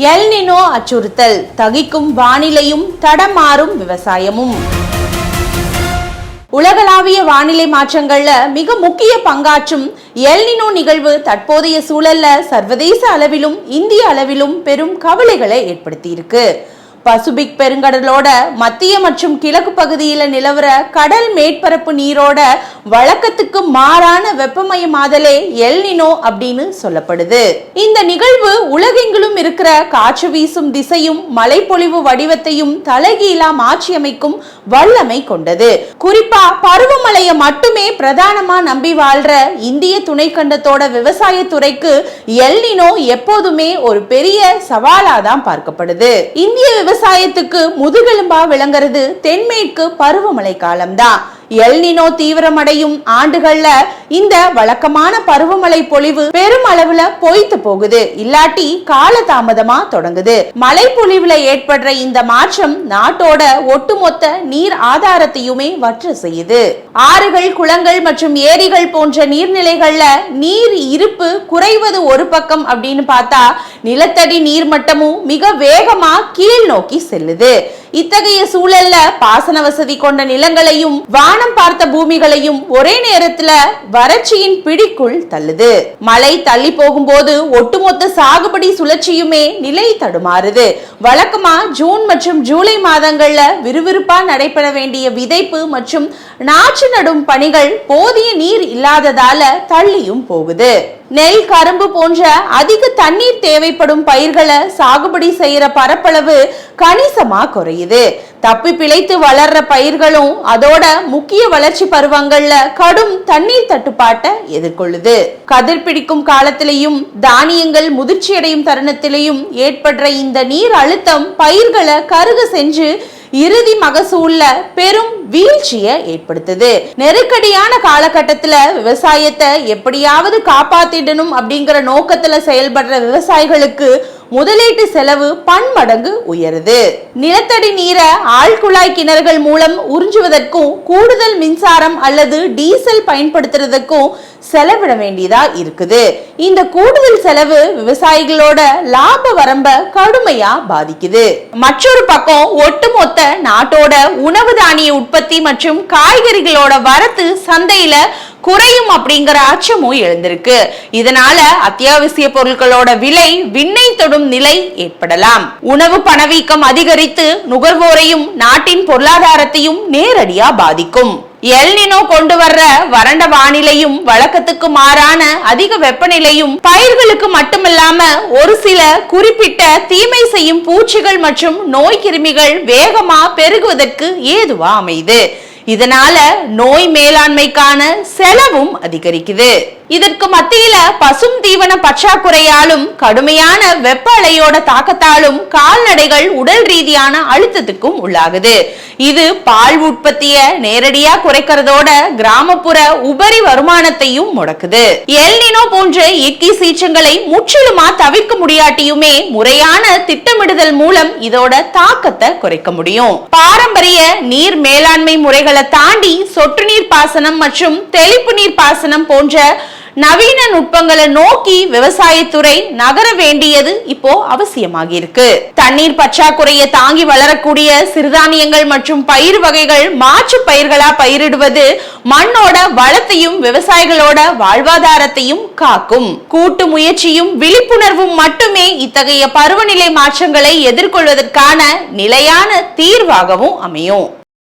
El Nino அச்சுறுத்தல், தகிக்கும் வானிலையும் தடமாறும் விவசாயமும். உலகளாவிய வானிலை மாற்றங்கள்ல மிக முக்கிய பங்காற்றும் எல் நினோ நிகழ்வு தற்போதைய சூழல்ல சர்வதேச அளவிலும் இந்திய அளவிலும் பெரும் கவலைகளை ஏற்படுத்தி இருக்கு. பசிபிக் பெருங்கடலோட மத்திய மற்றும் கிழக்கு பகுதியில நிலவர கடல் மேற்பரப்பு நீரோட வழக்கத்துக்கு மாறான வெப்பமயமாதலே எல் நினோ அப்படின்னு சொல்லப்படுது. இந்த நிகழ்வு உலகெங்கிலும் இருக்கிற காற்று வீசும் திசையும் மழைப்பொழிவு வடிவத்தையும் தலைகீழா மாற்றியமைக்கும் வல்லமை கொண்டது. குறிப்பா பருவமழையை மட்டுமே பிரதானமா நம்பி வாழ்ற இந்திய துணைக்கண்டத்தோட விவசாயத்துறைக்கு எல் நினோ எப்போதுமே ஒரு பெரிய சவாலாதான் பார்க்கப்படுது. இந்திய விவசாயத்துக்கு முதுகெலும்பா விளங்குறது தென்மேற்கு பருவமழை காலம்தான். எல் நினோ தீவிரமடையும் ஆண்டுகள்ல இந்த வழக்கமான பருவமழை பொழிவு பெரும் அளவுல பொய்த்து போகுது, இல்லாட்டி காலதாமதமா தொடங்குது. மழை பொழிவுல ஏற்படுற இந்த மாற்றம் நாட்டோட ஒட்டுமொத்த நீர் ஆதாரத்தையுமே வற்ற செய்யுது. ஆறுகள், குளங்கள் மற்றும் ஏரிகள் போன்ற நீர்நிலைகள்ல நீர் இருப்பு குறைவது ஒரு பக்கம் அப்படின்னு பார்த்தா, நிலத்தடி நீர்மட்டமும் மிக வேகமா கீழ் நோக்கி செல்லுது. இத்தகைய சூழல்ல பாசன வசதி கொண்ட நிலங்களையும் வானம் பார்த்த பூமிகளையும் ஒரே நேரத்துல வறட்சியின் பிடிக்குள் தள்ளுது. மழை தள்ளி போகும்போது ஒட்டுமொத்த சாகுபடி சுழற்சியுமே நிலை தடுமாறுது. வழக்கமா ஜூன் மற்றும் ஜூலை மாதங்கள்ல விறுவிறுப்பா நடைபெற வேண்டிய விதைப்பு மற்றும் நாற்று நடும் பணிகள் போதிய நீர் இல்லாததால தள்ளியும் போகுது. நெல், கரும்பு போன்ற அதிக தண்ணீர் தேவைப்படும் பயிர்களை சாகுபடி செய்யற பரப்பளவு கணிசமா குறையுது. தப்பி பிழைத்து வளர்ற பயிர்களும் அதோட முக்கிய வளர்ச்சி பருவங்கள்ல கடும் தண்ணீர் தட்டுப்பாட்டை எதிர்கொள்ளுது. கதிர் பிடிக்கும் காலத்திலையும் தானியங்கள் முதிர்ச்சி அடையும் தருணத்திலையும் ஏற்படுற இந்த நீர் அழுத்தம் பயிர்களை கருக செஞ்சு இறுதி மகசூல்ல பெரும் வீழ்ச்சியை ஏற்படுத்துது. நெருக்கடியான காலகட்டத்துல விவசாயத்தை எப்படியாவது காப்பாத்திடணும் அப்படிங்கிற நோக்கத்துல செயல்படுற விவசாயிகளுக்கு முதலீட்டு செலவு பன்மடங்கு உயருது. நிலத்தடி நீரை ஆழ்குழாய் கிணறுகள் மூலம் உறிஞ்சுவதற்கும் கூடுதல் மின்சாரம் அல்லது டீசல் பயன்படுத்துறதுக்கும் செலவிட வேண்டியதா இருக்குது. இந்த கூடுதல் செலவு விவசாயிகளோட லாப வரம்ப கடுமையா பாதிக்குது. மற்றொரு பக்கம் ஒட்டுமொத்த நாட்டோட உணவு தானிய உற்பத்தி மற்றும் காய்கறிகளோட வரத்து சந்தையில குறையும் அப்படிங்கிற அச்சமும் எழுந்திருக்கு. இதனால அத்தியாவசிய பொருட்களோட விலை விண்ணை தொடும் நிலை ஏற்படலாம். உணவு பணவீக்கம் அதிகரித்து நுகர்வோரையும் நாட்டின் பொருளாதாரத்தையும் நேரடியா பாதிக்கும். எல் நினோ கொண்டு வர்ற வறண்ட வானிலையும் வழக்கத்துக்கு மாறான அதிக வெப்பநிலையும் பயிர்களுக்கு மட்டுமில்லாம ஒரு சில குறிப்பிட்ட தீமை செய்யும் பூச்சிகள் மற்றும் நோய் கிருமிகள் வேகமா பெருகுவதற்கு ஏதுவா அமையுது. இதனால நோய் மேலாண்மைக்கான செலவும் அதிகரிக்குது. இதற்கு மத்தியில பசும் தீவன பற்றாக்குறையாலும் கடுமையான வெப்ப அலையோட தாக்கத்தாலும் கால்நடைகள் உடல் ரீதியான அழுத்தத்துக்கும் உள்ளாகுது. இது பால் உற்பத்திய நேரடியா குறைக்கிறதோட கிராமப்புற உபரி வருமானத்தையும் முடக்குது. எல் நினோ போன்ற இயற்கை சீற்றங்களை முற்றிலுமா தவிர்க்க முடியாட்டியுமே முறையான திட்டமிடுதல் மூலம் இதோட தாக்கத்தை குறைக்க முடியும். பாரம்பரிய நீர் மேலாண்மை முறைகளை தாண்டி சொட்டு நீர் பாசனம் மற்றும் தெளிப்பு நீர் பாசனம் போன்ற நவீன நுட்பங்களை நோக்கி விவசாயத்துறை நகர வேண்டியது இப்போ அவசியமாகி இருக்கு. தண்ணீர் பற்றாக்குறையை தாங்கி வளரக்கூடிய சிறுதானியங்கள் மற்றும் பயிர் வகைகள் மாற்று பயிர்களா பயிரிடுவது மண்ணோட வளத்தையும் விவசாயிகளோட வாழ்வாதாரத்தையும் காக்கும். கூட்டு முயற்சியும் விழிப்புணர்வும் மட்டுமே இத்தகைய பருவநிலை மாற்றங்களை எதிர்கொள்வதற்கான நிலையான தீர்வாகவும் அமையும்.